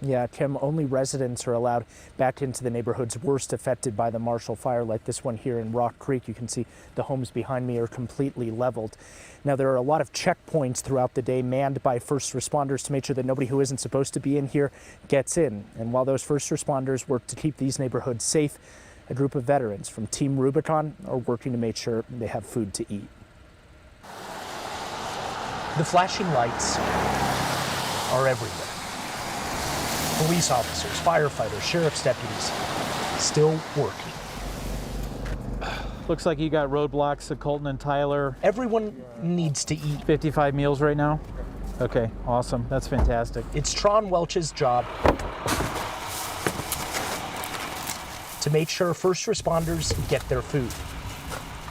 Yeah, Kim, only residents are allowed back into the neighborhoods worst affected by the Marshall Fire, like this one here in Rock Creek. You can see the homes behind me are completely leveled. Now, there are a lot of checkpoints throughout the day manned by first responders to make sure that nobody who isn't supposed to be in here gets in. And while those first responders work to keep these neighborhoods safe, a group of veterans from Team Rubicon are working to make sure they have food to eat. The flashing lights are everywhere. Police officers, firefighters, sheriff's deputies, still working. Looks like you got roadblocks at Colton and Tyler. Everyone needs to eat. 55 meals right now? Okay, awesome. That's fantastic. It's Tron Welch's job to make sure first responders get their food.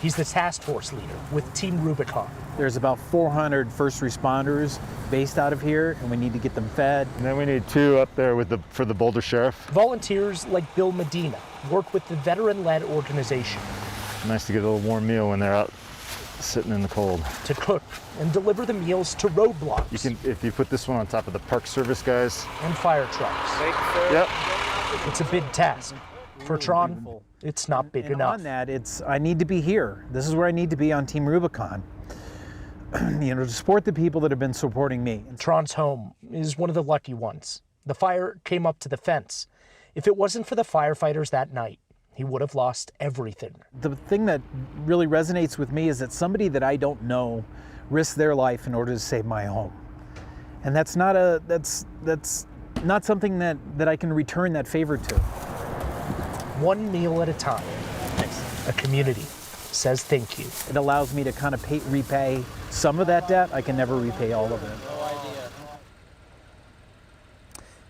He's the task force leader with Team Rubicon. There's about 400 first responders based out of here, and we need to get them fed. And then we need 2 up there for the Boulder Sheriff. Volunteers like Bill Medina work with the veteran-led organization. Nice to get a little warm meal when they're out sitting in the cold. To cook and deliver the meals to roadblocks. You can, if you put this one on top of the Park Service guys. And fire trucks. Yep. It's a big task. For Tron, it's not big enough. On that, I need to be here. This is where I need to be on Team Rubicon. To support the people that have been supporting me. Tron's home is one of the lucky ones. The fire came up to the fence. If it wasn't for the firefighters that night, he would have lost everything. The thing that really resonates with me is that somebody that I don't know risked their life in order to save my home. And that's not something that I can return that favor to. One meal at a time. A community says thank you. It allows me to kind of repay some of that debt. I can never repay all of it.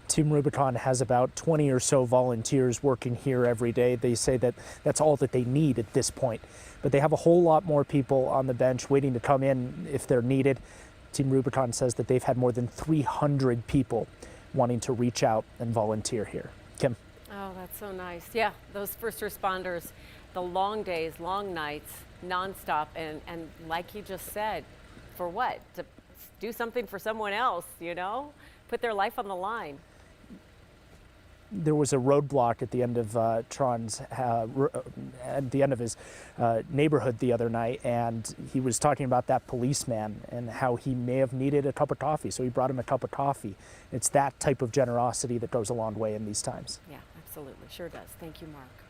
Team Rubicon has about 20 or so volunteers working here every day. They say that that's all that they need at this point. But they have a whole lot more people on the bench waiting to come in if they're needed. Team Rubicon says that they've had more than 300 people wanting to reach out and volunteer here. Kim. Oh, that's so nice. Yeah, those first responders, the long days, long nights, nonstop, and like you just said, for what? To do something for someone else, Put their life on the line. There was a roadblock at the end of Tron's, at the end of his neighborhood the other night, and he was talking about that policeman and how he may have needed a cup of coffee, so he brought him a cup of coffee. It's that type of generosity that goes a long way in these times. Yeah, absolutely, sure does. Thank you, Mark.